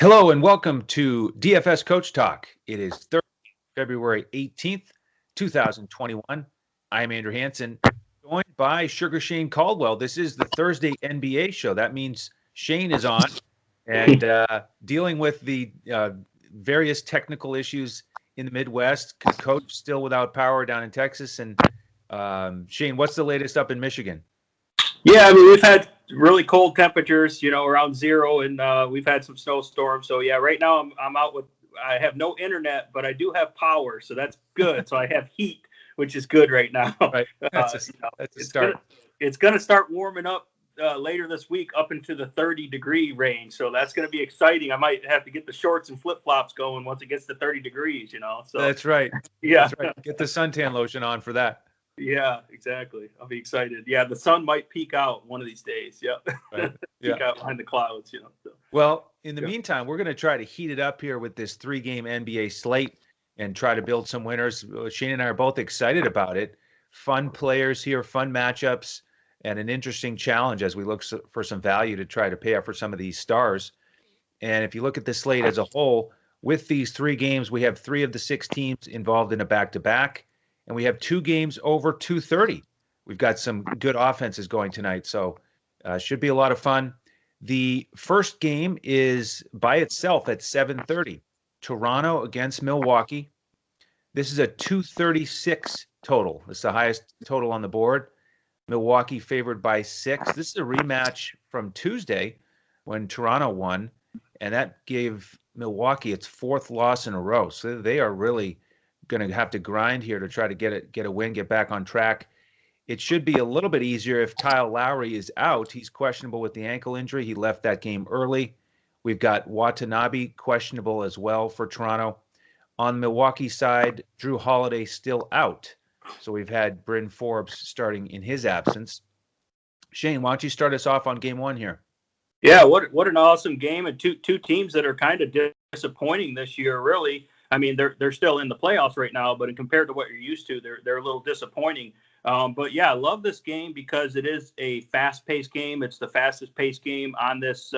Hello and welcome to DFS Coach Talk. It is Thursday, February 18th, 2021. I am Andrew Hansen, joined by Sugar Shane Caldwell. This is the Thursday NBA show. That means Shane is on and dealing with the various technical issues in the Midwest. Coach still without power down in Texas. And Shane, what's the latest up in Michigan? Yeah, I mean, we've had really cold temperatures, around zero, and we've had some snowstorms. So yeah, right now I'm out with. I have no internet, but I do have power, so that's good. So I have heat, which is good right now. Right, that's a start. It's gonna start warming up later this week, up into the 30-degree range. So that's gonna be exciting. I might have to get the shorts and flip flops going once it gets to 30 degrees. So that's right. Yeah, that's right. Get the suntan lotion on for that. Yeah, exactly. I'll be excited. Yeah, the sun might peek out one of these days. Yep. Right. Peek out behind the clouds, So. Well, in the meantime, we're going to try to heat it up here with this 3-game NBA slate and try to build some winners. Shane and I are both excited about it. Fun players here, fun matchups, and an interesting challenge as we look for some value to try to pay out for some of these stars. And if you look at the slate as a whole, with these 3 games, we have 3 of the 6 teams involved in a back-to-back. And we have 2 games over 230. We've got some good offenses going tonight, so should be a lot of fun. The first game is by itself at 7:30. Toronto against Milwaukee. This is a 236 total. It's the highest total on the board. Milwaukee favored by 6. This is a rematch from Tuesday when Toronto won, and that gave Milwaukee its 4th loss in a row. So they are really going to have to grind here to try to get a win, get back on track. It should be a little bit easier if Kyle Lowry is out. He's questionable with the ankle injury. He left that game early. We've got Watanabe questionable as well for Toronto. On the Milwaukee side, Drew Holiday still out. So we've had Bryn Forbes starting in his absence. Shane, why don't you start us off on game 1 here? Yeah, what an awesome game, and two teams that are kind of disappointing this year, really. I mean, they're still in the playoffs right now, but compared to what you're used to, they're a little disappointing. But yeah, I love this game because it is a fast-paced game. It's the fastest-paced game on this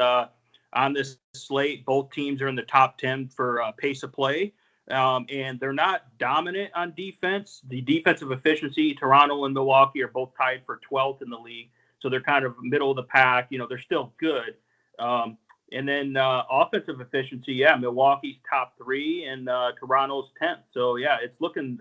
slate. Both teams are in the top 10 for pace of play, and they're not dominant on defense. The defensive efficiency, Toronto and Milwaukee are both tied for 12th in the league, so they're kind of middle of the pack. They're still good. And then offensive efficiency, yeah, Milwaukee's top 3 and Toronto's 10th. So, yeah, it's looking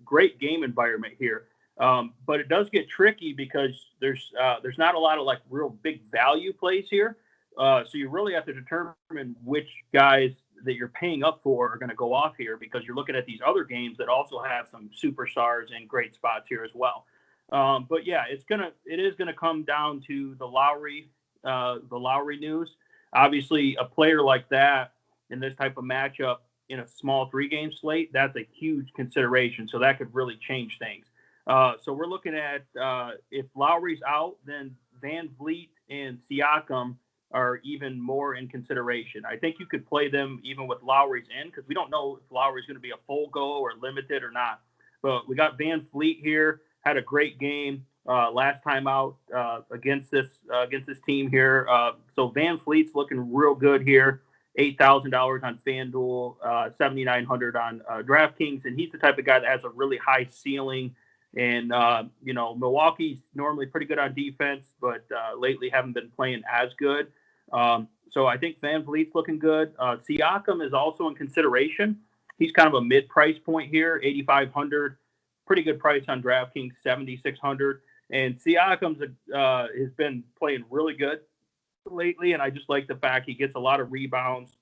great game environment here. But it does get tricky because there's not a lot of, real big value plays here. So you really have to determine which guys that you're paying up for are going to go off here because you're looking at these other games that also have some superstars and great spots here as well. But, yeah, it is gonna come down to the Lowry news. Obviously, a player like that in this type of matchup in a small 3-game slate, that's a huge consideration. So that could really change things. So we're looking at if Lowry's out, then Van Vliet and Siakam are even more in consideration. I think you could play them even with Lowry's in because we don't know if Lowry's going to be a full go or limited or not. But we got Van Vliet here, had a great game. Last time out against this team here. So Van Vliet's looking real good here. $8,000 on FanDuel, $7,900 on DraftKings, and he's the type of guy that has a really high ceiling. And Milwaukee's normally pretty good on defense, but lately haven't been playing as good. So I think Van Vliet's looking good. Siakam is also in consideration. He's kind of a mid-price point here, $8,500. Pretty good price on DraftKings, $7,600. And Siakam has been playing really good lately, and I just like the fact he gets a lot of rebounds.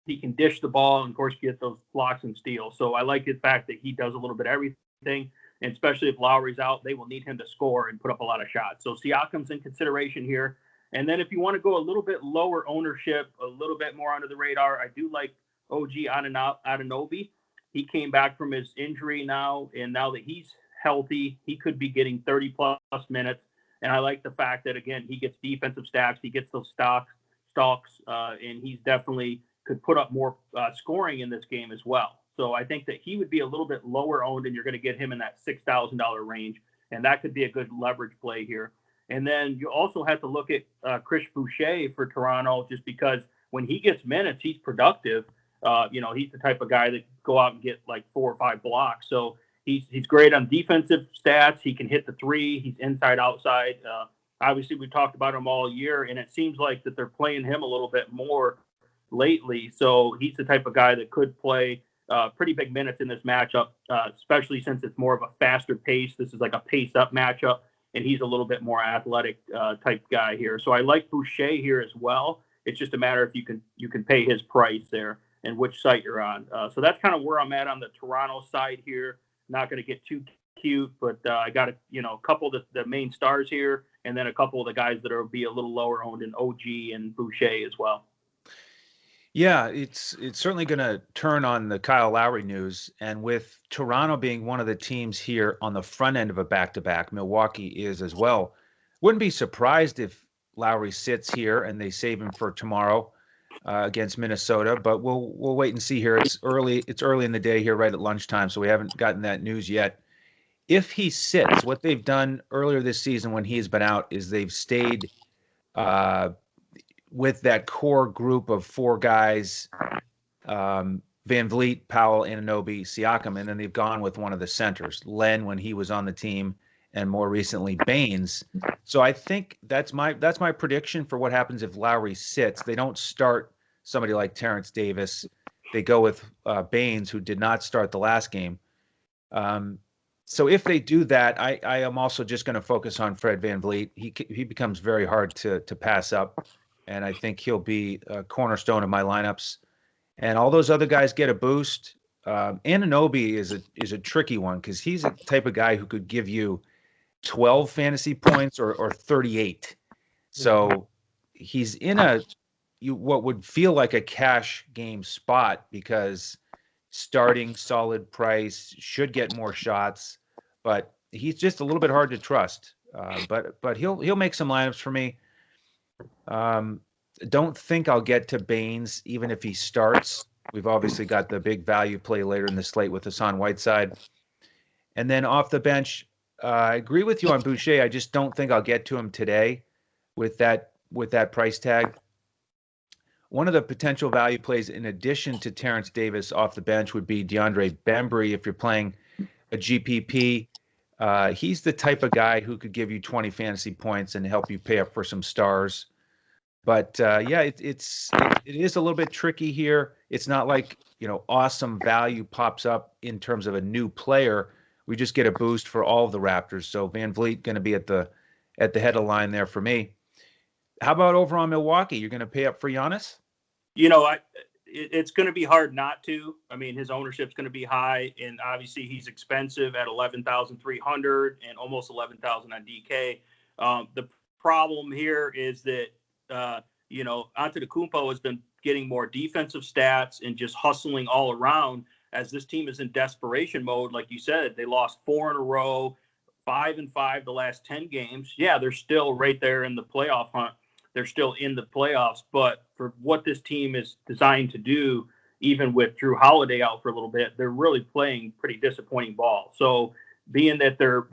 He can dish the ball, and, of course, get those blocks and steals. So I like the fact that he does a little bit of everything, and especially if Lowry's out, they will need him to score and put up a lot of shots. So Siakam's in consideration here. And then if you want to go a little bit lower ownership, a little bit more under the radar, I do like OG Anunoby. He came back from his injury now, and now that he's healthy, he could be getting 30-plus minutes. And I like the fact that, again, he gets defensive stacks, he gets those stalks, and he's definitely could put up more scoring in this game as well. So I think that he would be a little bit lower owned, and you're going to get him in that $6,000 range, and that could be a good leverage play here. And then you also have to look at Chris Boucher for Toronto, just because when he gets minutes, he's productive. He's the type of guy that go out and get like 4 or 5 blocks. So he's great on defensive stats. He can hit the three. He's inside, outside. Obviously, we talked about him all year, and it seems like that they're playing him a little bit more lately. So he's the type of guy that could play pretty big minutes in this matchup, especially since it's more of a faster pace. This is like a pace-up matchup, and he's a little bit more athletic type guy here. So I like Boucher here as well. It's just a matter if you can pay his price there and which site you're on. So that's kind of where I'm at on the Toronto side here. Not going to get too cute, but I got a couple of the main stars here, and then a couple of the guys that will be a little lower owned in OG and Boucher as well. Yeah, it's certainly going to turn on the Kyle Lowry news. And with Toronto being one of the teams here on the front end of a back-to-back, Milwaukee is as well. Wouldn't be surprised if Lowry sits here and they save him for tomorrow against Minnesota, but we'll wait and see here. It's early in the day here, right at lunchtime, so we haven't gotten that news yet. If he sits, what they've done earlier this season when he's been out is they've stayed with that core group of 4 guys, Van Vliet, Powell, Anunoby, Siakam, and then they've gone with one of the centers, Len, when he was on the team, and more recently Baines. So I think that's my prediction for what happens if Lowry sits. They don't start somebody like Terrence Davis. They go with Baines, who did not start the last game. So if they do that, I am also just going to focus on Fred Van Vliet. He becomes very hard to pass up, and I think he'll be a cornerstone of my lineups. And all those other guys get a boost. Anunoby is a tricky one because he's a type of guy who could give you 12 fantasy points or 38. So he's in what would feel like a cash game spot because starting solid price, should get more shots, but he's just a little bit hard to trust. But he'll make some lineups for me. Don't think I'll get to Baines even if he starts. We've obviously got the big value play later in the slate with Hassan Whiteside. And then off the bench, I agree with you on Boucher. I just don't think I'll get to him today with that price tag. One of the potential value plays in addition to Terrence Davis off the bench would be DeAndre Bembry if you're playing a GPP. He's the type of guy who could give you 20 fantasy points and help you pay up for some stars. But it is a little bit tricky here. It's not like awesome value pops up in terms of a new player. We just get a boost for all of the Raptors. So Van Vliet going to be at the head of the line there for me. How about over on Milwaukee? You're going to pay up for Giannis? It's going to be hard not to. I mean, his ownership's going to be high, and obviously he's expensive at 11,300 and almost 11,000 on DK. The problem here is that Antetokounmpo has been getting more defensive stats and just hustling all around as this team is in desperation mode. Like you said, they lost 4 in a row, 5-5 the last 10 games. Yeah, they're still right there in the playoff hunt. They're still in the playoffs, but for what this team is designed to do, even with Drew Holiday out for a little bit, they're really playing pretty disappointing ball. So being that they're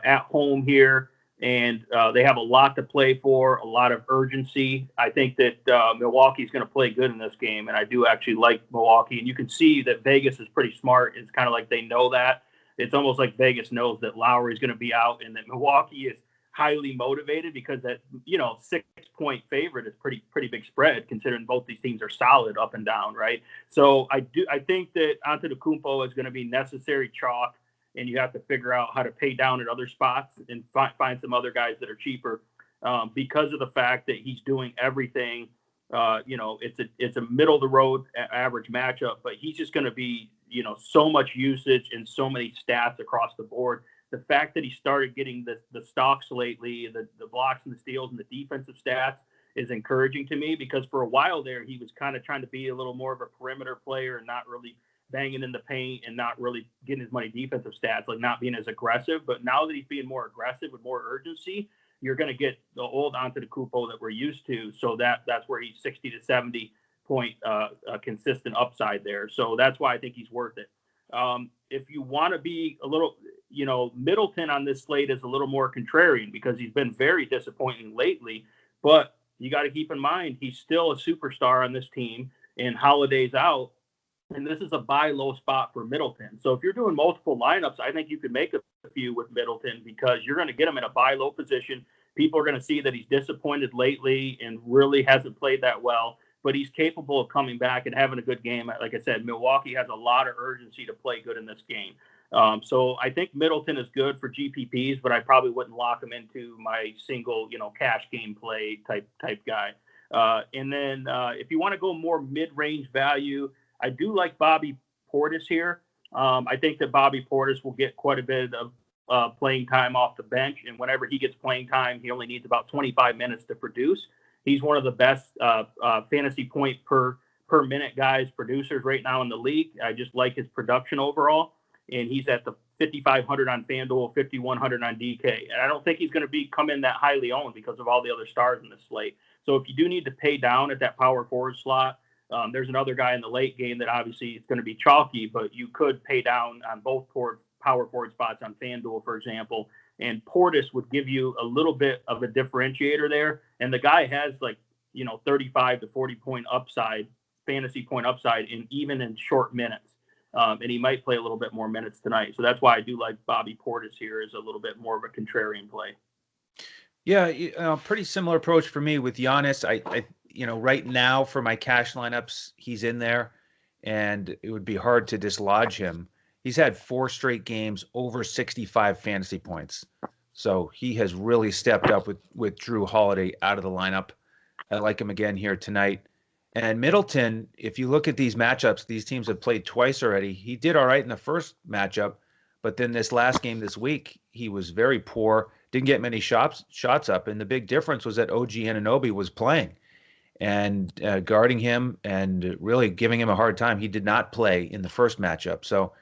at home here and they have a lot to play for, a lot of urgency, I think that Milwaukee's going to play good in this game, and I do actually like Milwaukee. And you can see that Vegas is pretty smart. It's kind of like they know that. It's almost like Vegas knows that Lowry is going to be out and that Milwaukee is highly motivated because that 6-point favorite is pretty big spread considering both these teams are solid up and down, right? So I think that Antetokounmpo is going to be necessary chalk, and you have to figure out how to pay down at other spots and find some other guys that are cheaper because of the fact that he's doing everything. It's a middle of the road average matchup, but he's just going to be so much usage and so many stats across the board. The fact that he started getting the stocks lately, the blocks and the steals and the defensive stats is encouraging to me because for a while there, he was kind of trying to be a little more of a perimeter player and not really banging in the paint and not really getting as many defensive stats, like not being as aggressive. But now that he's being more aggressive with more urgency, you're going to get the old Antetokounmpo that we're used to. So that's where he's 60 to 70 point consistent upside there. So that's why I think he's worth it. If you want to be a little, Middleton on this slate is a little more contrarian because he's been very disappointing lately, but you got to keep in mind he's still a superstar on this team, and Holiday's out. And this is a buy low spot for Middleton. So if you're doing multiple lineups, I think you could make a few with Middleton because you're going to get him in a buy low position. People are going to see that he's disappointed lately and really hasn't played that well, but he's capable of coming back and having a good game. Like I said, Milwaukee has a lot of urgency to play good in this game. So I think Middleton is good for GPPs, but I probably wouldn't lock him into my single, cash game play type guy. And then if you want to go more mid-range value, I do like Bobby Portis here. I think that Bobby Portis will get quite a bit of playing time off the bench. And whenever he gets playing time, he only needs about 25 minutes to produce. He's one of the best fantasy point per minute producers right now in the league. I just like his production overall. And he's at the 5,500 on FanDuel, 5,100 on DK. And I don't think he's going to come in that highly owned because of all the other stars in the slate. So if you do need to pay down at that power forward slot, there's another guy in the late game that obviously is going to be chalky, but you could pay down on both power forward spots on FanDuel, for example. And Portis would give you a little bit of a differentiator there. And the guy has 35 to 40 point upside, fantasy point upside, even in short minutes. And he might play a little bit more minutes tonight. So that's why I do like Bobby Portis here as a little bit more of a contrarian play. Yeah, pretty similar approach for me with Giannis. I right now for my cash lineups, he's in there, and it would be hard to dislodge him. He's had 4 straight games over 65 fantasy points. So he has really stepped up with Drew Holiday out of the lineup. I like him again here tonight. And Middleton, if you look at these matchups, these teams have played twice already. He did all right in the first matchup, but then this last game this week, he was very poor, didn't get many shots up. And the big difference was that OG Anunoby was playing and guarding him and really giving him a hard time. He did not play in the first matchup. So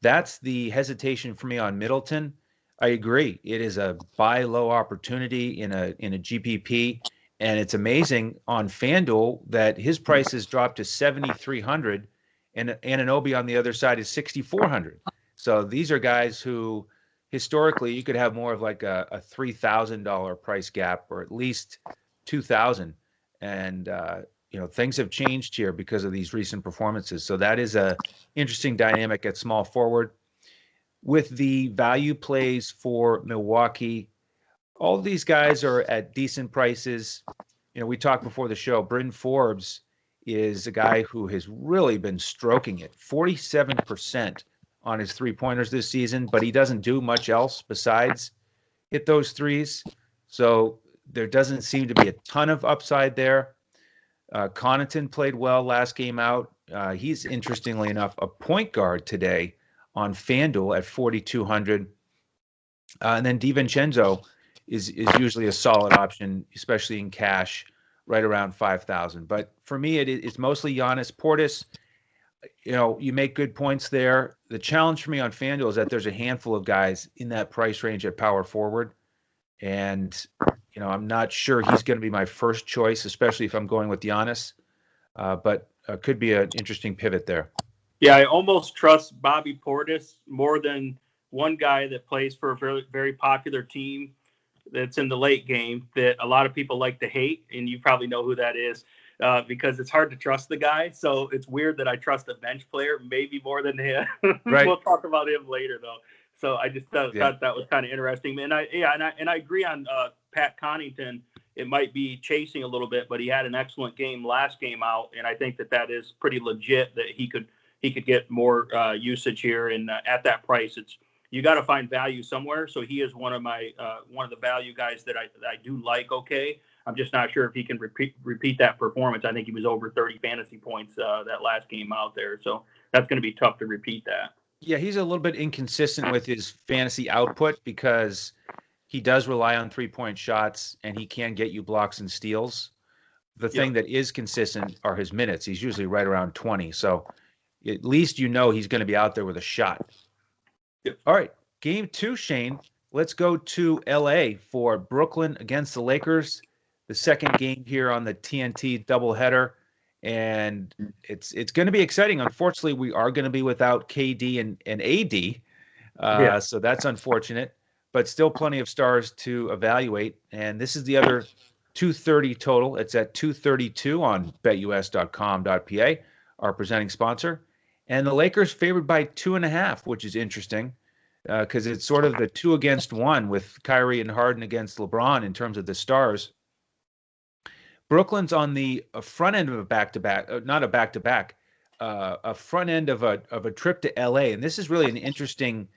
that's the hesitation for me on Middleton. I agree. It is a buy low opportunity in a GPP. And it's amazing on FanDuel that his price has dropped to 7,300 and Anunoby on the other side is 6,400. So these are guys who historically you could have more of like a $3,000 price gap or at least 2,000. And, things have changed here because of these recent performances. So that is a interesting dynamic at small forward. With the value plays for Milwaukee, all of these guys are at decent prices. We talked before the show, Bryn Forbes is a guy who has really been stroking it, 47% on his three-pointers this season, but he doesn't do much else besides hit those threes. So there doesn't seem to be a ton of upside there. Connaughton played well last game out. He's, interestingly enough, a point guard today on FanDuel at 4,200. And then DiVincenzo is usually a solid option, especially in cash, right around 5,000. But for me, it's mostly Giannis. Portis, you make good points there. The challenge for me on FanDuel is that there's a handful of guys in that price range at power forward. And, I'm not sure he's going to be my first choice, especially if I'm going with Giannis. But could be an interesting pivot there. Yeah, I almost trust Bobby Portis more than one guy that plays for a very, very popular team that's in the late game that a lot of people like to hate, and you probably know who that is because it's hard to trust the guy. So it's weird that I trust a bench player maybe more than him. Right. We'll talk about him later, though. So I just thought that was kind of interesting. And I agree on Pat Connaughton. It might be chasing a little bit, but he had an excellent game last game out, and I think that is pretty legit that he could get more usage here. And at that price, you got to find value somewhere. So he is one of the value guys that I do like. Okay, I'm just not sure if he can repeat that performance. I think he was over 30 fantasy points that last game out there. So that's going to be tough to repeat that. Yeah, he's a little bit inconsistent with his fantasy output because he does rely on 3-point shots and he can get you blocks and steals. The thing that is consistent are his minutes. He's usually right around 20. So at least he's going to be out there with a shot. Yep. All right, game 2, Shane. Let's go to L.A. for Brooklyn against the Lakers. The second game here on the TNT doubleheader. And it's going to be exciting. Unfortunately, we are going to be without KD and AD. So that's unfortunate. But still plenty of stars to evaluate. And this is the other 230 total. It's at 232 on betus.com.pa, our presenting sponsor. And the Lakers favored by 2.5, which is interesting because it's sort of the 2 against 1 with Kyrie and Harden against LeBron in terms of the stars. Brooklyn's on the front end of a back-to-back, not a back-to-back, a front end of a trip to LA. And this is really an interesting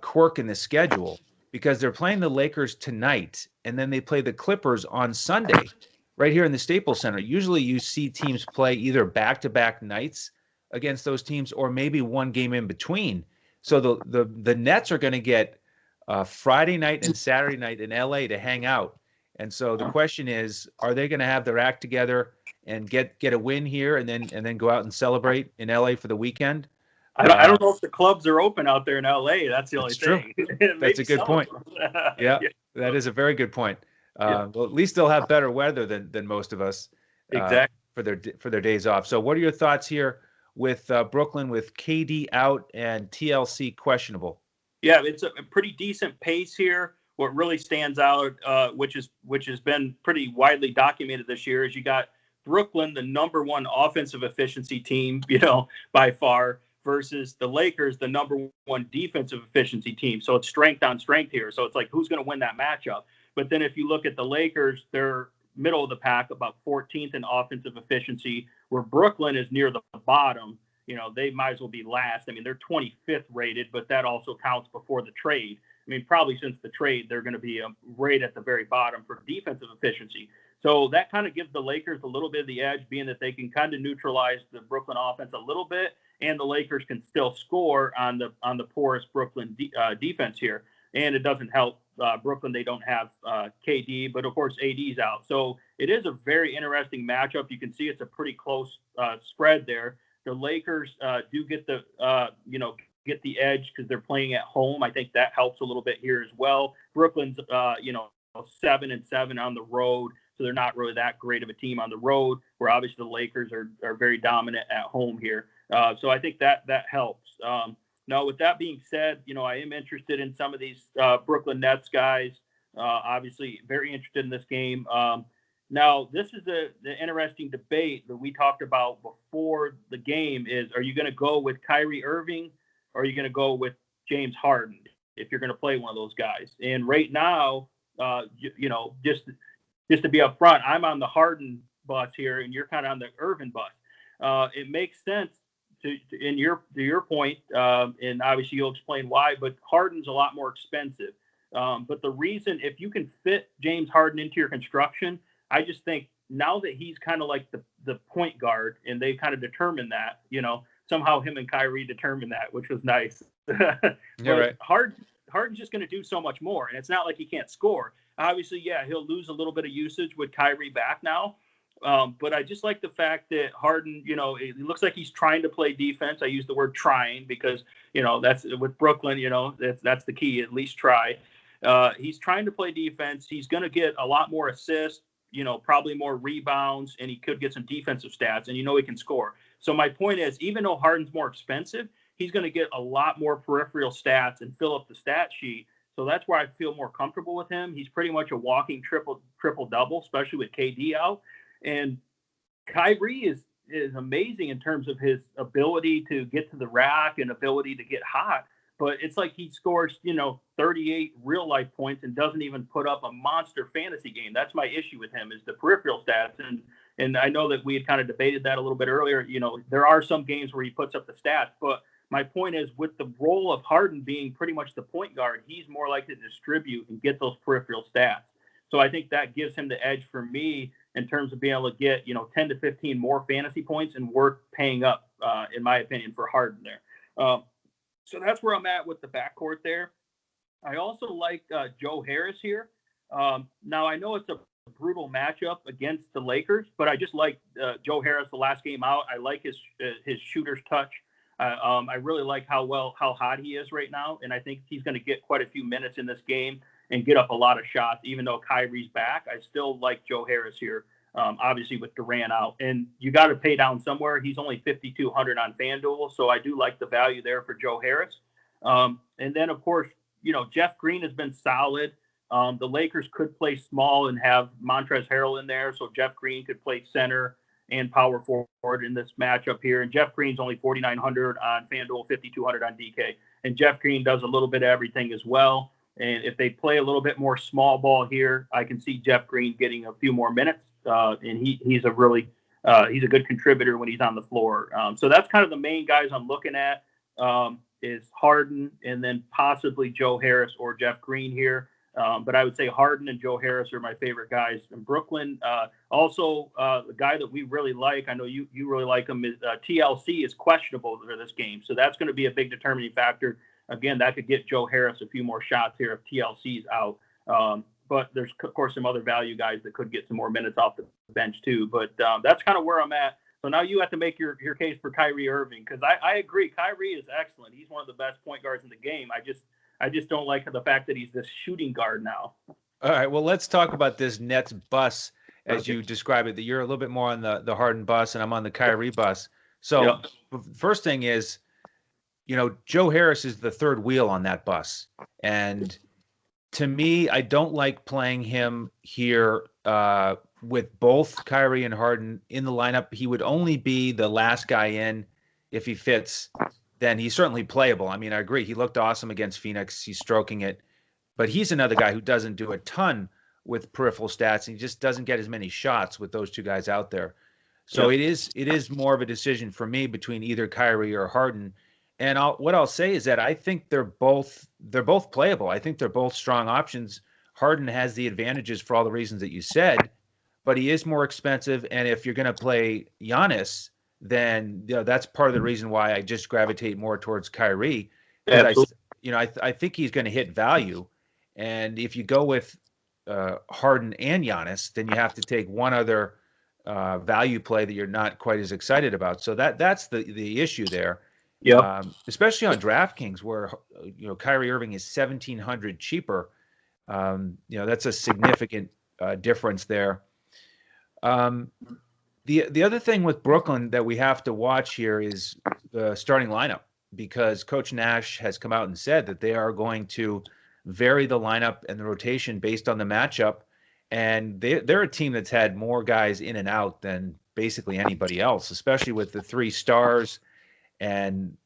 quirk in the schedule because they're playing the Lakers tonight, and then they play the Clippers on Sunday right here in the Staples Center. Usually you see teams play either back-to-back nights against those teams or maybe one game in between. So the Nets are going to get Friday night and Saturday night in LA to hang out. And so the question is, are they going to have their act together and get a win here and then go out and celebrate in LA for the weekend? I don't know if the clubs are open out there in LA. That's the only thing. That's a good point. Yeah, that is a very good point. Well, at least they'll have better weather than most of us exactly for their days off. So what are your thoughts here with Brooklyn with KD out and TLC questionable? Yeah, it's a pretty decent pace here. What really stands out, which has been pretty widely documented this year, is you got Brooklyn, the number 1 offensive efficiency team, by far, versus the Lakers, the number 1 defensive efficiency team. So it's strength on strength here. So it's like, who's going to win that matchup? But then if you look at the Lakers, they're middle of the pack, about 14th in offensive efficiency, where Brooklyn is near the bottom. They might as well be last. I mean, they're 25th rated, but that also counts before the trade. I mean, probably since the trade, they're going to be right at the very bottom for defensive efficiency. So that kind of gives the Lakers a little bit of the edge, being that they can kind of neutralize the Brooklyn offense a little bit, and the Lakers can still score on the porous Brooklyn defense here. And it doesn't help Brooklyn. They don't have KD, but of course AD's out. So it is a very interesting matchup. You can see it's a pretty close spread there. The Lakers do get get the edge because they're playing at home. I think that helps a little bit here as well. Brooklyn's 7-7 on the road, so they're not really that great of a team on the road, where obviously the Lakers are very dominant at home here. So I think that helps. Now, with that being said, I am interested in some of these Brooklyn Nets guys. Obviously, very interested in this game. Now, this is the interesting debate that we talked about before the game is, are you going to go with Kyrie Irving or are you going to go with James Harden if you're going to play one of those guys? And right now, just to be upfront, I'm on the Harden bus here and you're kind of on the Irving bus. It makes sense to your point, and obviously you'll explain why, but Harden's a lot more expensive. But the reason, if you can fit James Harden into your construction, I just think now that he's kind of like the point guard, and they kind of determined that, somehow him and Kyrie determined that, which was nice. You're right. Harden's just going to do so much more, and it's not like he can't score. Obviously, yeah, he'll lose a little bit of usage with Kyrie back now. But I just like the fact that Harden, it looks like he's trying to play defense. I use the word trying because, that's with Brooklyn, that's the key, at least try. He's trying to play defense. He's going to get a lot more assists, probably more rebounds, and he could get some defensive stats, and he can score. So my point is, even though Harden's more expensive, he's going to get a lot more peripheral stats and fill up the stat sheet. So that's where I feel more comfortable with him. He's pretty much a walking triple-double, especially with KD out. And Kyrie is amazing in terms of his ability to get to the rack and ability to get hot. But it's like he scores, 38 real-life points and doesn't even put up a monster fantasy game. That's my issue with him, is the peripheral stats. And I know that we had kind of debated that a little bit earlier. There are some games where he puts up the stats. But my point is, with the role of Harden being pretty much the point guard, he's more likely to distribute and get those peripheral stats. So I think that gives him the edge for me in terms of being able to get, 10 to 15 more fantasy points and worth paying up, in my opinion, for Harden there. So that's where I'm at with the backcourt there. I also like Joe Harris here. Now, I know it's a brutal matchup against the Lakers, but I just like Joe Harris the last game out. I like his shooter's touch. I really like how hot he is right now, and I think he's going to get quite a few minutes in this game and get up a lot of shots. Even though Kyrie's back, I still like Joe Harris here, obviously with Durant out. And you got to pay down somewhere. He's only $5,200 on FanDuel, so I do like the value there for Joe Harris. And then, of course, Jeff Green has been solid. The Lakers could play small and have Montrezl Harrell in there, so Jeff Green could play center and power forward in this matchup here. And Jeff Green's only 4,900 on FanDuel, 5,200 on DK. And Jeff Green does a little bit of everything as well. And if they play a little bit more small ball here, I can see Jeff Green getting a few more minutes. And he's a really he's a good contributor when he's on the floor. So that's kind of the main guys I'm looking at is Harden and then possibly Joe Harris or Jeff Green here. But I would say Harden and Joe Harris are my favorite guys in Brooklyn. Also, the guy that we really like, I know you really like him, is TLC is questionable for this game. So that's going to be a big determining factor. Again, that could get Joe Harris a few more shots here if TLC's out. But there's, of course, some other value guys that could get some more minutes off the bench too. But that's kind of where I'm at. So now you have to make your case for Kyrie Irving, because I agree. Kyrie is excellent. He's one of the best point guards in the game. I just don't like the fact that he's this shooting guard now. All right, well, let's talk about this Nets bus, as you describe it. That you're a little bit more on the Harden bus, and I'm on the Kyrie bus. So First thing is, Joe Harris is the third wheel on that bus. And to me, I don't like playing him here with both Kyrie and Harden in the lineup. He would only be the last guy in if he fits. Then he's certainly playable. I mean, I agree. He looked awesome against Phoenix. He's stroking it. But he's another guy who doesn't do a ton with peripheral stats. He just doesn't get as many shots with those two guys out there. So it is more of a decision for me between either Kyrie or Harden. And what I'll say is that I think they're both playable. I think they're both strong options. Harden has the advantages for all the reasons that you said, but he is more expensive. And if you're going to play Giannis, then that's part of the reason why I just gravitate more towards Kyrie. I think he's going to hit value. And if you go with Harden and Giannis, then you have to take one other value play that you're not quite as excited about. So that's the issue there. Yeah. Especially on DraftKings, where Kyrie Irving is $1,700 cheaper. That's a significant difference there. The other thing with Brooklyn that we have to watch here is the starting lineup, because Coach Nash has come out and said that they are going to vary the lineup and the rotation based on the matchup. And they're a team that's had more guys in and out than basically anybody else, especially with the three stars and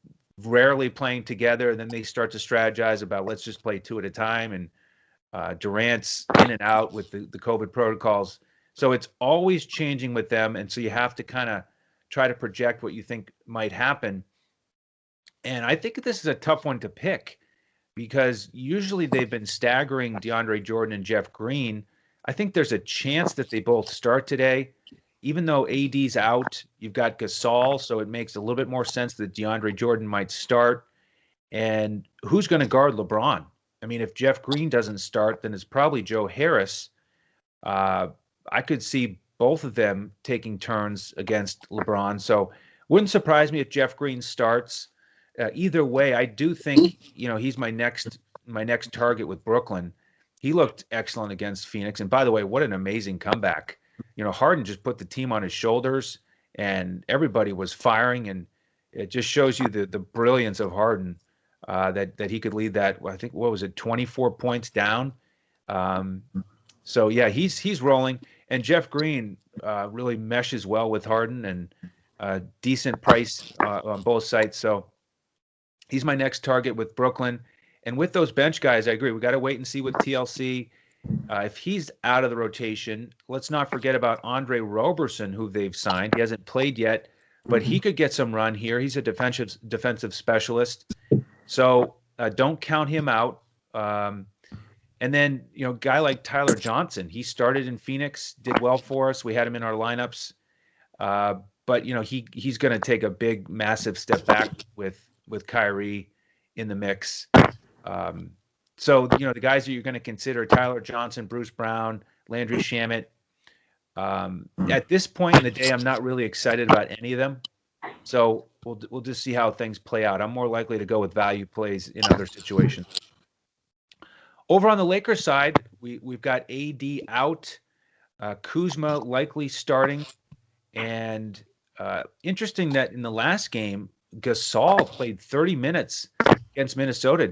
rarely playing together. And then they start to strategize about, let's just play two at a time. And Durant's in and out with the COVID protocols. So it's always changing with them. And so you have to kind of try to project what you think might happen. And I think this is a tough one to pick, because usually they've been staggering DeAndre Jordan and Jeff Green. I think there's a chance that they both start today. Even though AD's out, you've got Gasol, so it makes a little bit more sense that DeAndre Jordan might start. And who's going to guard LeBron? I mean, if Jeff Green doesn't start, then it's probably Joe Harris. I could see both of them taking turns against LeBron. So wouldn't surprise me if Jeff Green starts. Either way, I do think he's my next target with Brooklyn. He looked excellent against Phoenix. And by the way, what an amazing comeback. Harden just put the team on his shoulders and everybody was firing. And it just shows you the brilliance of Harden, that he could lead that. I think, 24 points down. So yeah, he's rolling. And Jeff Green really meshes well with Harden, and decent price on both sides. So he's my next target with Brooklyn. And with those bench guys, I agree. We got to wait and see with TLC. If he's out of the rotation, let's not forget about Andre Roberson, who they've signed. He hasn't played yet, but he could get some run here. He's a defensive specialist. So don't count him out. And then, guy like Tyler Johnson, he started in Phoenix, did well for us. We had him in our lineups. But, he's going to take a big, massive step back with Kyrie in the mix. So, the guys that you're going to consider: Tyler Johnson, Bruce Brown, Landry Shamet. At this point in the day, I'm not really excited about any of them. So we'll just see how things play out. I'm more likely to go with value plays in other situations. Over on the Lakers side, we've got AD out, Kuzma likely starting, and interesting that in the last game, Gasol played 30 minutes against Minnesota,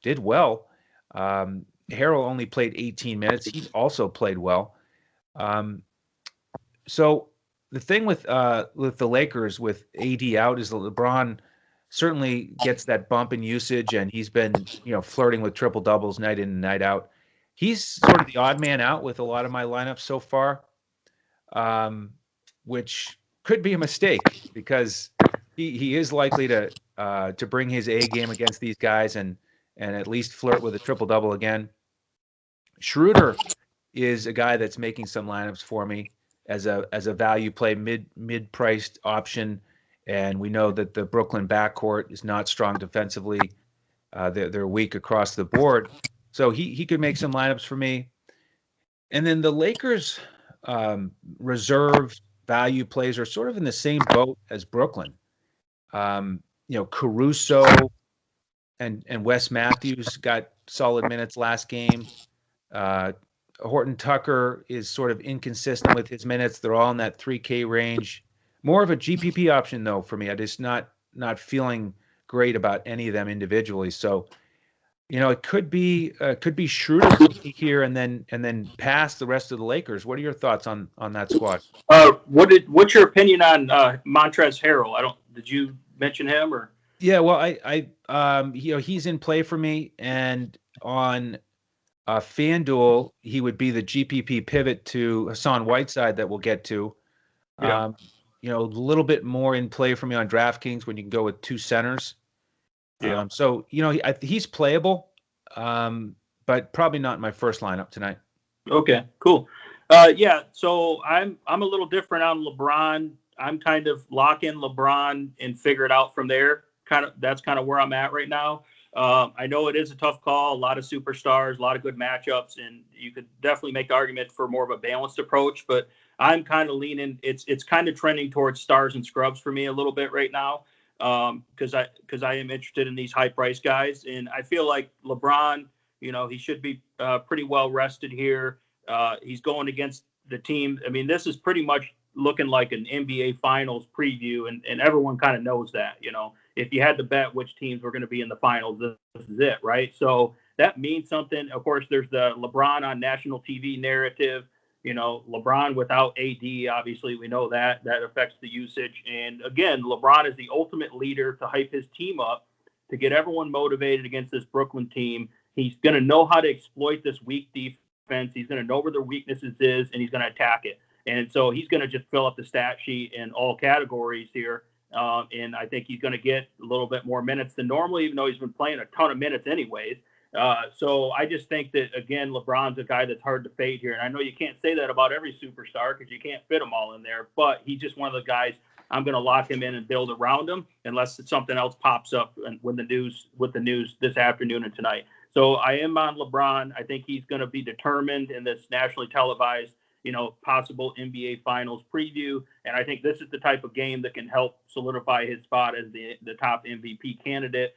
did well. Harrell only played 18 minutes. He also played well. So the thing with the Lakers with AD out is that LeBron certainly gets that bump in usage, and he's been flirting with triple doubles night in and night out. He's sort of the odd man out with a lot of my lineups so far, which could be a mistake because he is likely to bring his A game against these guys and at least flirt with a triple double again. Schroeder is a guy that's making some lineups for me as a value play, mid priced option, and we know that the Brooklyn backcourt is not strong defensively. They're weak across the board, so he could make some lineups for me. And then the Lakers reserve value plays are sort of in the same boat as Brooklyn. Caruso and Wes Matthews got solid minutes last game. Horton Tucker is sort of inconsistent with his minutes. They're all in that 3K range. More of a GPP option though for me. I just not feeling great about any of them individually. So, it could be Schroeder here and then pass the rest of the Lakers. What are your thoughts on that squad? What's your opinion on Montrezl Harrell? Did you mention him or? Yeah, well, he's in play for me, and on FanDuel, he would be the GPP pivot to Hassan Whiteside that we'll get to. Yeah. A little bit more in play for me on DraftKings when you can go with two centers. Yeah. So he's playable, but probably not in my first lineup tonight. Okay, cool. Yeah, so I'm a little different on LeBron. I'm kind of lock in LeBron and figure it out from there. That's kind of where I'm at right now. I know it is a tough call, a lot of superstars, a lot of good matchups, and you could definitely make the argument for more of a balanced approach, but I'm kind of leaning, it's kind of trending towards stars and scrubs for me a little bit right now, because I am interested in these high price guys, and I feel like LeBron, he should be pretty well rested here. He's going against the team. I mean, this is pretty much looking like an NBA Finals preview, and everyone kind of knows that, if you had to bet which teams were going to be in the finals, this is it, right? So that means something. Of course, there's the LeBron on national TV narrative. LeBron without AD, obviously, we know that affects the usage. And again, LeBron is the ultimate leader to hype his team up, to get everyone motivated against this Brooklyn team. He's going to know how to exploit this weak defense. He's going to know where their weaknesses is, and he's going to attack it. And so he's going to just fill up the stat sheet in all categories here. And I think he's going to get a little bit more minutes than normal, even though he's been playing a ton of minutes anyways. So I just think that, again, LeBron's a guy that's hard to fade here. And I know you can't say that about every superstar because you can't fit them all in there. But he's just one of the guys I'm going to lock him in and build around him unless something else pops up with the news this afternoon and tonight. So I am on LeBron. I think he's going to be determined in this nationally televised possible NBA Finals preview. And I think this is the type of game that can help solidify his spot as the top MVP candidate.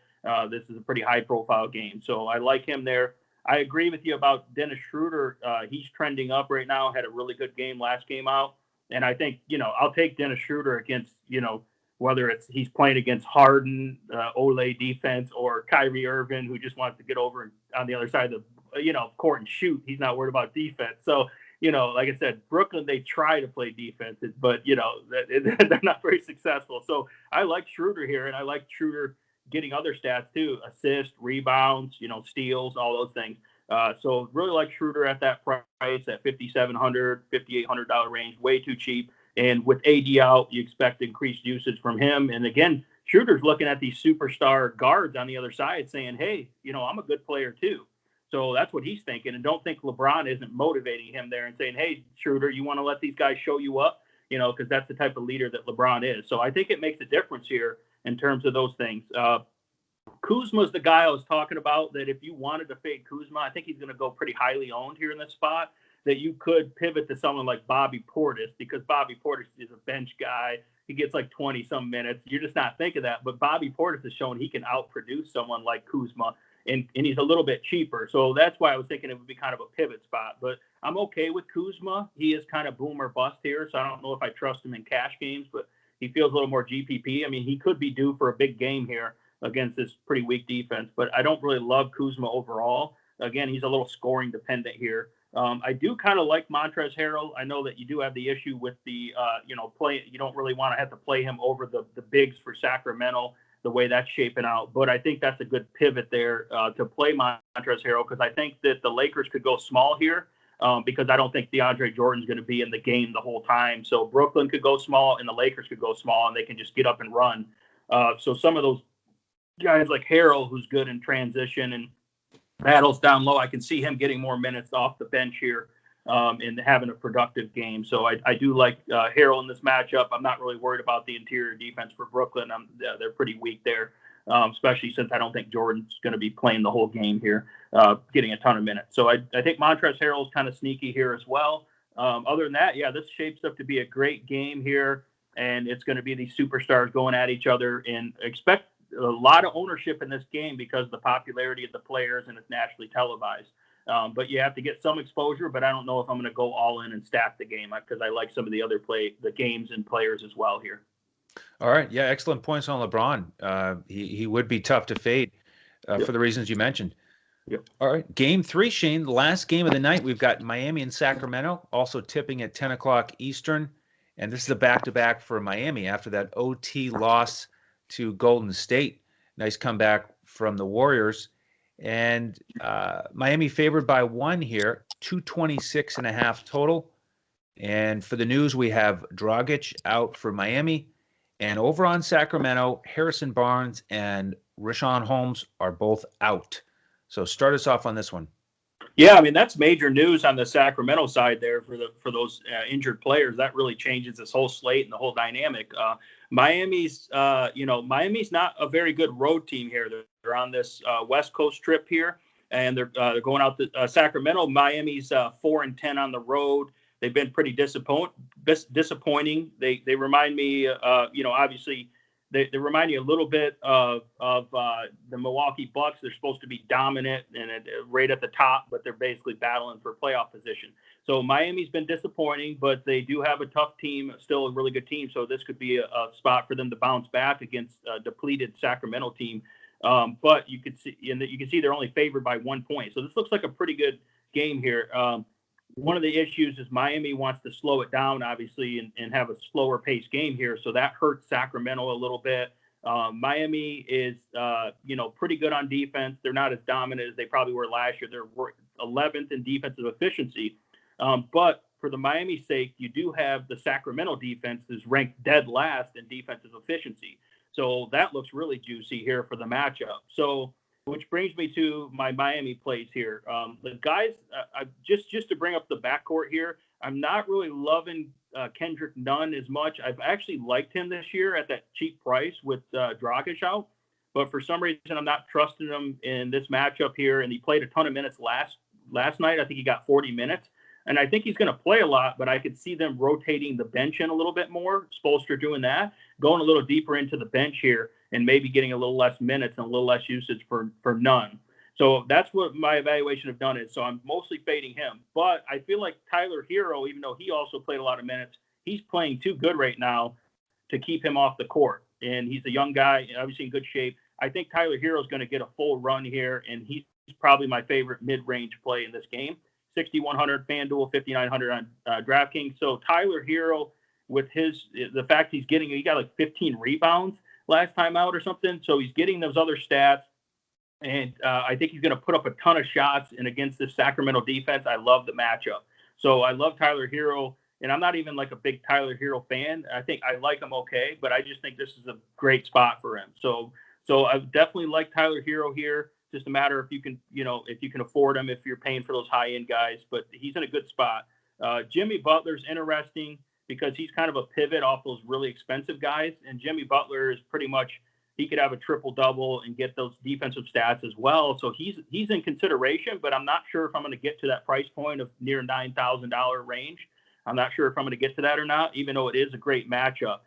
This is a pretty high-profile game. So I like him there. I agree with you about Dennis Schroeder. He's trending up right now, had a really good game last game out. And I think, I'll take Dennis Schroeder against, whether he's playing against Harden, Olynyk defense, or Kyrie Irving, who just wants to get over on the other side of the court and shoot. He's not worried about defense. So, like I said, Brooklyn, they try to play defense, but, they're not very successful. So I like Schroeder here, and I like Schroeder getting other stats too, assists, rebounds, steals, all those things. So really like Schroeder at that price, at $5,700, $5,800 range, way too cheap. And with AD out, you expect increased usage from him. And again, Schroeder's looking at these superstar guards on the other side saying, hey, I'm a good player too. So that's what he's thinking. And don't think LeBron isn't motivating him there and saying, hey, Schroeder, you want to let these guys show you up? Because that's the type of leader that LeBron is. So I think it makes a difference here in terms of those things. Kuzma's the guy I was talking about, that if you wanted to fade Kuzma, I think he's going to go pretty highly owned here in this spot, that you could pivot to someone like Bobby Portis, because Bobby Portis is a bench guy. He gets like 20-some minutes. You're just not thinking that. But Bobby Portis has shown he can outproduce someone like Kuzma, and he's a little bit cheaper. So that's why I was thinking it would be kind of a pivot spot. But I'm okay with Kuzma. He is kind of boom or bust here, so I don't know if I trust him in cash games, but he feels a little more GPP. I mean, he could be due for a big game here against this pretty weak defense, but I don't really love Kuzma overall. again, he's a little scoring dependent here. I do kind of like Montrezl Harrell. I know that you do have the issue with the, play. You don't really want to have to play him over the bigs for Sacramento, the way that's shaping out. But I think that's a good pivot there to play Montrezl Harrell, because I think that the Lakers could go small here because I don't think DeAndre Jordan's going to be in the game the whole time. So Brooklyn could go small and the Lakers could go small, and they can just get up and run. So some of those guys like Harrell, who's good in transition and battles down low, I can see him getting more minutes off the bench here and having a productive game. So I do like Harrell in this matchup. I'm not really worried about the interior defense for Brooklyn. They're pretty weak there, especially since I don't think Jordan's going to be playing the whole game here, getting a ton of minutes. So I think Montrezl Harrell is kind of sneaky here as well. Other than that, yeah, this shapes up to be a great game here, and it's going to be these superstars going at each other, and expect a lot of ownership in this game because of the popularity of the players, and it's nationally televised. But you have to get some exposure, but I don't know if I'm going to go all in and stack the game because I like some of the other the games and players as well here. All right. Yeah, excellent points on LeBron. He would be tough to fade for the reasons you mentioned. Yep. All right. Game 3, Shane, the last game of the night. We've got Miami and Sacramento, also tipping at 10 o'clock Eastern. And this is a back-to-back for Miami after that OT loss to Golden State. Nice comeback from the Warriors. And Miami favored by 1 here, 226.5 total. And for the news, we have Dragic out for Miami. And over on Sacramento, Harrison Barnes and Richaun Holmes are both out. So start us off on this one. Yeah, I mean, that's major news on the Sacramento side there for those injured players. That really changes this whole slate and the whole dynamic. Miami's not a very good road team here. They're on this West Coast trip here, and they're going out to Sacramento. Miami's 4-10 on the road. They've been pretty disappointing. They remind me, obviously. They remind you a little bit of the Milwaukee Bucks. They're supposed to be dominant and right at the top, but they're basically battling for playoff position. So Miami's been disappointing, but they do have a tough team, still a really good team. So this could be a spot for them to bounce back against a depleted Sacramento team. But you can see they're only favored by 1 point. So this looks like a pretty good game here. One of the issues is Miami wants to slow it down, obviously, and have a slower pace game here. So that hurts Sacramento a little bit. Miami is, pretty good on defense. They're not as dominant as they probably were last year. They're 11th in defensive efficiency. But for the Miami sake, you do have the Sacramento defense is ranked dead last in defensive efficiency. So that looks really juicy here for the matchup. So, which brings me to my Miami plays here. The guys, just to bring up the backcourt here, I'm not really loving Kendrick Nunn as much. I've actually liked him this year at that cheap price with Dragic out, but for some reason I'm not trusting him in this matchup here. And he played a ton of minutes last night. I think he got 40 minutes, and I think he's going to play a lot. But I could see them rotating the bench in a little bit more. Spoelstra doing that, going a little deeper into the bench here, and maybe getting a little less minutes and a little less usage for Nunn. So that's what my evaluation of Nunn is. So I'm mostly fading him. But I feel like Tyler Hero, even though he also played a lot of minutes, he's playing too good right now to keep him off the court. And he's a young guy, obviously in good shape. I think Tyler Hero is going to get a full run here, and he's probably my favorite mid-range play in this game. 6,100 FanDuel, 5,900 on DraftKings. So Tyler Hero, with the fact he got like 15 rebounds last time out or something. So he's getting those other stats. And I think he's going to put up a ton of shots. And against the Sacramento defense, I love the matchup. So I love Tyler Hero. And I'm not even like a big Tyler Hero fan. I think I like him okay, but I just think this is a great spot for him. So I definitely like Tyler Hero here. Just a matter if you can afford him, if you're paying for those high-end guys. But he's in a good spot. Jimmy Butler's interesting because he's kind of a pivot off those really expensive guys. And Jimmy Butler is pretty much, he could have a triple-double and get those defensive stats as well. So he's in consideration, but I'm not sure if I'm going to get to that price point of near $9,000 range. I'm not sure if I'm going to get to that or not, even though it is a great matchup.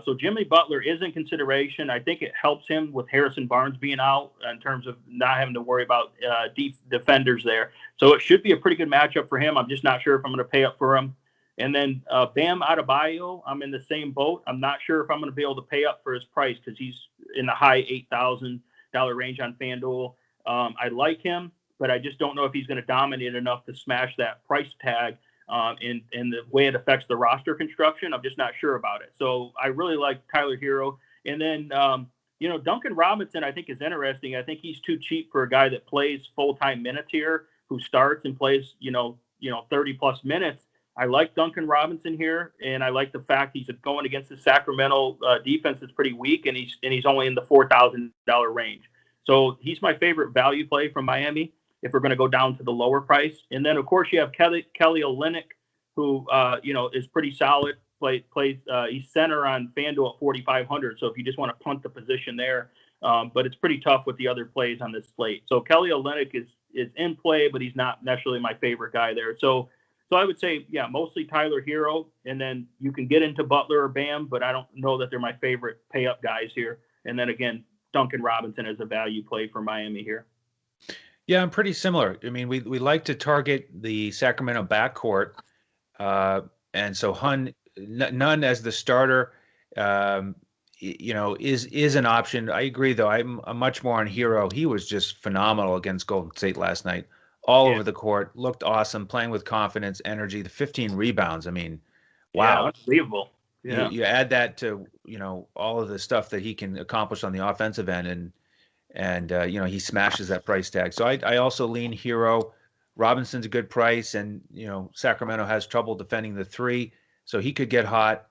So Jimmy Butler is in consideration. I think it helps him with Harrison Barnes being out in terms of not having to worry about deep defenders there. So it should be a pretty good matchup for him. I'm just not sure if I'm going to pay up for him. And then Bam Adebayo, I'm in the same boat. I'm not sure if I'm going to be able to pay up for his price because he's in the high $8,000 range on FanDuel. I like him, but I just don't know if he's going to dominate enough to smash that price tag. In the way it affects the roster construction, I'm just not sure about it. So I really like Tyler Hero. And then, Duncan Robinson, I think, is interesting. I think he's too cheap for a guy that plays full-time minutes here, who starts and plays, 30-plus minutes. I like Duncan Robinson here, and I like the fact he's going against the Sacramento defense that's pretty weak, and he's only in the $4,000 range. So he's my favorite value play from Miami if we're going to go down to the lower price. And then, of course, you have Kelly Olynyk, who, is pretty solid. He's center on FanDuel at 4,500. So if you just want to punt the position there, but it's pretty tough with the other plays on this slate. So Kelly Olynyk is in play, but he's not necessarily my favorite guy there. So I would say, mostly Tyler Hero, and then you can get into Butler or Bam, but I don't know that they're my favorite pay-up guys here. And then again, Duncan Robinson is a value play for Miami here. Yeah, I'm pretty similar. I mean, we like to target the Sacramento backcourt, and so Nunn as the starter, is an option. I agree, though. I'm much more on Hero. He was just phenomenal against Golden State last night, all over the court, looked awesome, playing with confidence, energy. The 15 rebounds. I mean, wow, unbelievable. Yeah. You add that to all of the stuff that he can accomplish on the offensive end, and he smashes that price tag. So I also lean Hero. Robinson's a good price, and Sacramento has trouble defending the three, so he could get hot.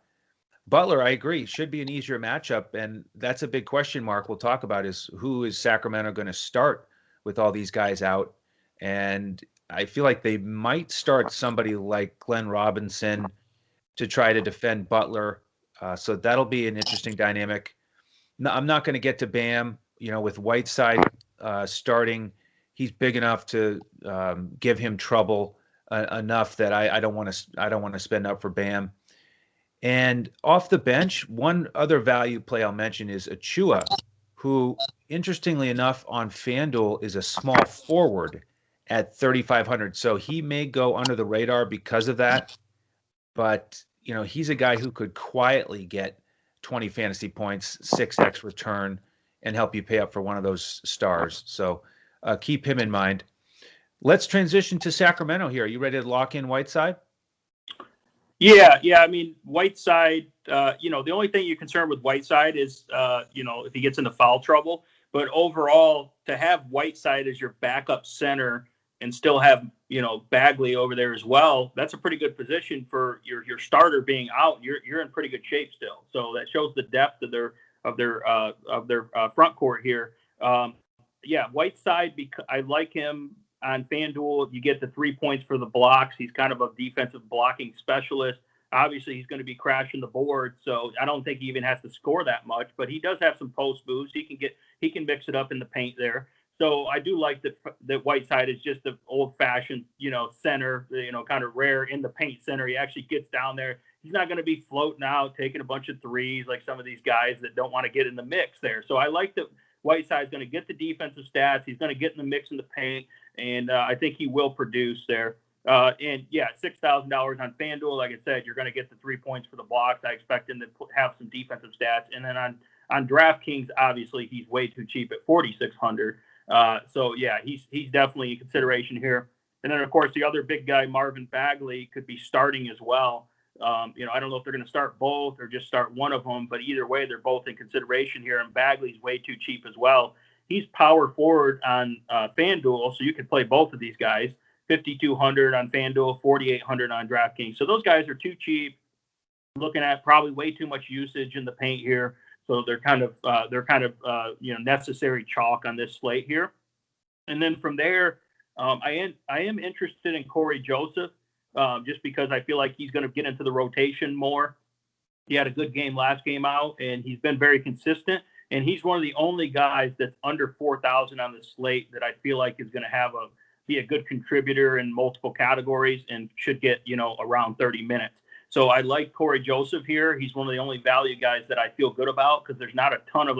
Butler, I agree, should be an easier matchup, and that's a big question mark we'll talk about, is who is Sacramento going to start with all these guys out? And I feel like they might start somebody like Glenn Robinson to try to defend Butler. So that'll be an interesting dynamic. No, I'm not going to get to Bam. With Whiteside starting, he's big enough to give him trouble enough that I don't want to spend up for Bam. And off the bench, one other value play I'll mention is Achua, who, interestingly enough, on FanDuel is a small forward at 3,500. So he may go under the radar because of that. But he's a guy who could quietly get 20 fantasy points, 6x return, and help you pay up for one of those stars. So keep him in mind. Let's transition to Sacramento here. Are you ready to lock in Whiteside? Yeah. I mean, Whiteside, the only thing you're concerned with Whiteside is, if he gets into foul trouble. But overall, to have Whiteside as your backup center and still have, Bagley over there as well, that's a pretty good position for your starter being out. You're in pretty good shape still. So that shows the depth of their front court here. Whiteside, because I like him on FanDuel. You get the 3 points for the blocks. He's kind of a defensive blocking specialist. Obviously, he's going to be crashing the board, so I don't think he even has to score that much. But he does have some post moves. He can mix it up in the paint there. So I do like that Whiteside is just the old-fashioned, center, kind of rare in the paint center. He actually gets down there. He's not going to be floating out, taking a bunch of threes like some of these guys that don't want to get in the mix there. So I like that Whiteside's going to get the defensive stats. He's going to get in the mix in the paint, and I think he will produce there. $6,000 on FanDuel. Like I said, you're going to get the 3 points for the blocks. I expect him to have some defensive stats. And then on DraftKings, obviously, he's way too cheap at $4,600. He's definitely a consideration here. And then, of course, the other big guy, Marvin Bagley, could be starting as well. I don't know if they're going to start both or just start one of them, but either way, they're both in consideration here. And Bagley's way too cheap as well. He's power forward on FanDuel, so you could play both of these guys. $5,200 on FanDuel, $4,800 on DraftKings. So those guys are too cheap. Looking at probably way too much usage in the paint here. So they're kind of necessary chalk on this slate here. And then from there, I am interested in Corey Joseph, just because I feel like he's going to get into the rotation more. He had a good game last game out, and he's been very consistent. And he's one of the only guys that's under 4,000 on the slate that I feel like is going to be a good contributor in multiple categories and should get around 30 minutes. So I like Corey Joseph here. He's one of the only value guys that I feel good about because there's not a ton of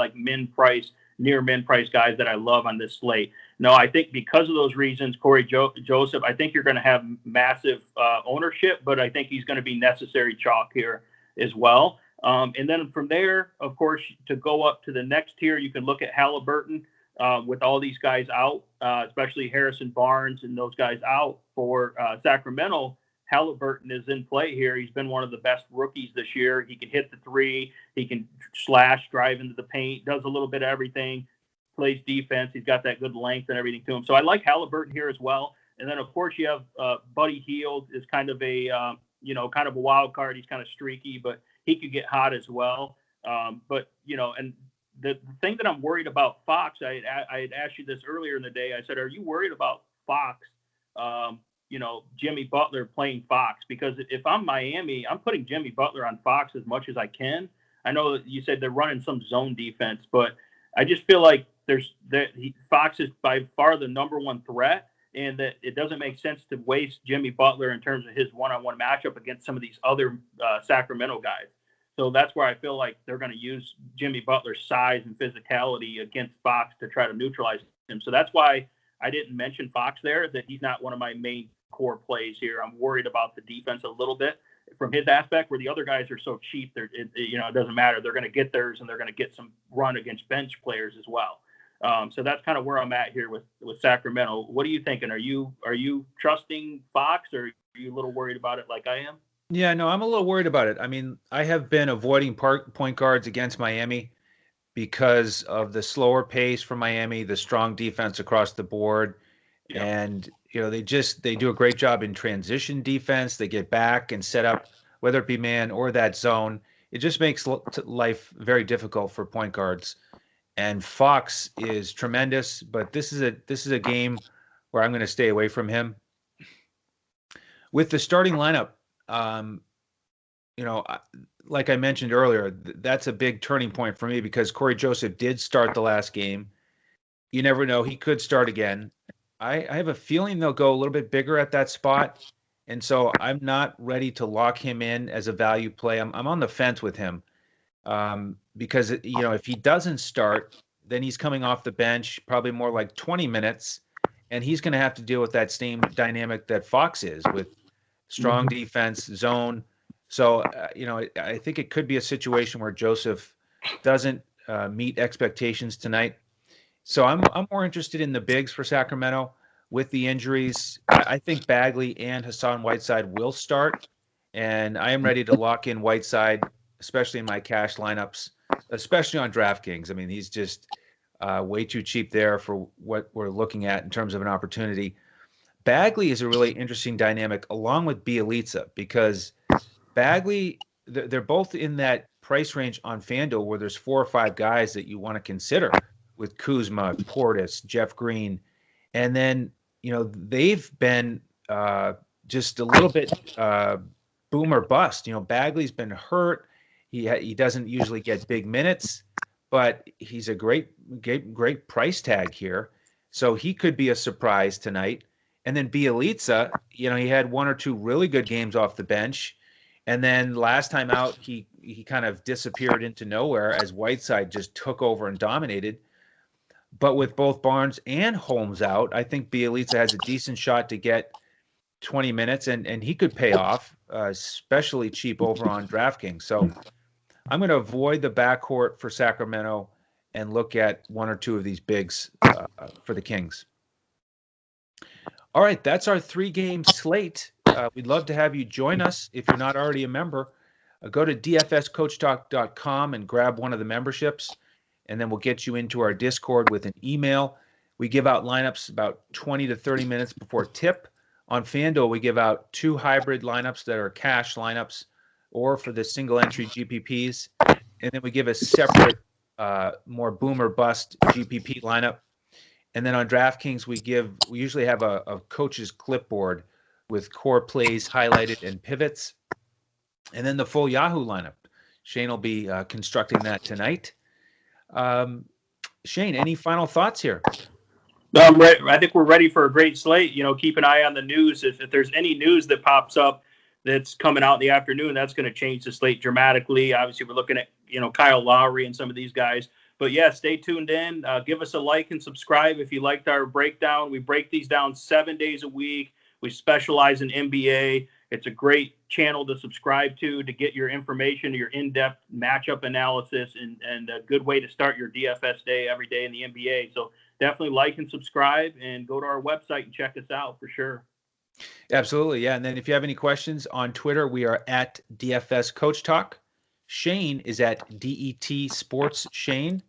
near min price guys that I love on this slate. No, I think because of those reasons, Corey Joseph, I think you're going to have massive ownership, but I think he's going to be necessary chalk here as well. And then from there, of course, to go up to the next tier, you can look at Halliburton. with all these guys out, especially Harrison Barnes and those guys out for Sacramento. Halliburton is in play here. He's been one of the best rookies this year. He can hit the three. He can slash, drive into the paint, does a little bit of everything, plays defense. He's got that good length and everything to him. So I like Halliburton here as well. And then, of course, you have Buddy Hield is kind of a, kind of a wild card. He's kind of streaky, but he could get hot as well. But, and the thing that I'm worried about Fox, I had asked you this earlier in the day. I said, are you worried about Fox, Jimmy Butler playing Fox? Because if I'm Miami, I'm putting Jimmy Butler on Fox as much as I can. I know that you said they're running some zone defense, but I just feel like Fox is by far the number one threat, and that it doesn't make sense to waste Jimmy Butler in terms of his one-on-one matchup against some of these other Sacramento guys. So that's where I feel like they're going to use Jimmy Butler's size and physicality against Fox to try to neutralize him. So that's why I didn't mention Fox there, that he's not one of my main core plays here. I'm worried about the defense a little bit from his aspect, where the other guys are so cheap. It doesn't matter. They're going to get theirs, and they're going to get some run against bench players as well. So that's kind of where I'm at here with Sacramento. What are you thinking? Are you trusting Fox, or are you a little worried about it like I am? Yeah, no, I'm a little worried about it. I mean, I have been avoiding point guards against Miami because of the slower pace from Miami, the strong defense across the board. Yep. And, they do a great job in transition defense. They get back and set up, whether it be man or that zone. It just makes life very difficult for point guards. And Fox is tremendous, but this is a game where I'm going to stay away from him. With the starting lineup, like I mentioned earlier, that's a big turning point for me because Corey Joseph did start the last game. You never know. He could start again. I have a feeling they'll go a little bit bigger at that spot. And so I'm not ready to lock him in as a value play. I'm on the fence with him because, if he doesn't start, then he's coming off the bench, probably more like 20 minutes, and he's going to have to deal with that same dynamic that Fox is with strong defense, zone. So, I think it could be a situation where Joseph doesn't meet expectations tonight. So I'm more interested in the bigs for Sacramento with the injuries. I think Bagley and Hassan Whiteside will start, and I am ready to lock in Whiteside, especially in my cash lineups, especially on DraftKings. I mean, he's just way too cheap there for what we're looking at in terms of an opportunity. Bagley is a really interesting dynamic along with Bielitsa because Bagley, they're both in that price range on FanDuel where there's 4 or 5 guys that you want to consider with Kuzma, Portis, Jeff Green. And then, they've been just a little bit boom or bust. Bagley's been hurt. He doesn't usually get big minutes, but he's a great price tag here. So he could be a surprise tonight. And then Bielitsa, he had 1 or 2 really good games off the bench. And then last time out, he kind of disappeared into nowhere as Whiteside just took over and dominated. But with both Barnes and Holmes out, I think Bielitsa has a decent shot to get 20 minutes, and he could pay off, especially cheap over on DraftKings. So I'm going to avoid the backcourt for Sacramento and look at 1 or 2 of these bigs for the Kings. All right, that's our 3-game slate. We'd love to have you join us if you're not already a member. Go to dfscoachtalk.com and grab one of the memberships, and then we'll get you into our Discord with an email. We give out lineups about 20 to 30 minutes before tip. On FanDuel, we give out 2 hybrid lineups that are cash lineups or for the single entry GPPs. And then we give a separate, more boom or bust GPP lineup. And then on DraftKings, we usually have a coach's clipboard with core plays highlighted and pivots. And then the full Yahoo lineup. Shane will be constructing that tonight. Shane, any final thoughts here? I think we're ready for a great slate. Keep an eye on the news. If there's any news that pops up that's coming out in the afternoon, that's going to change the slate dramatically. Obviously, we're looking at, Kyle Lowry and some of these guys. But, yeah, stay tuned in. Give us a like and subscribe if you liked our breakdown. We break these down 7 days a week. We specialize in NBA. It's a great channel to subscribe to get your information, your in-depth matchup analysis, and a good way to start your DFS day every day in the NBA. So definitely like and subscribe and go to our website and check us out for sure. Absolutely. Yeah. And then if you have any questions on Twitter, we are at DFS Coach Talk. Shane is at DET Sports Shane.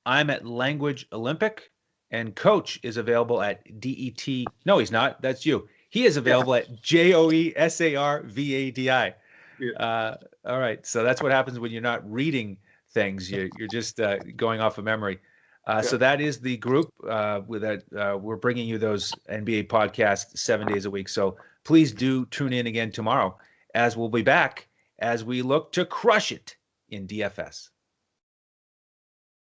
I'm at Language Olympic. And Coach is available at DET. No, he's not. That's you. He is available at JOESARVADI. Yeah. All right. So that's what happens when you're not reading things. You're just going off of memory. So that is the group with that. We're bringing you those NBA podcasts 7 days a week. So please do tune in again tomorrow, as we'll be back as we look to crush it in DFS.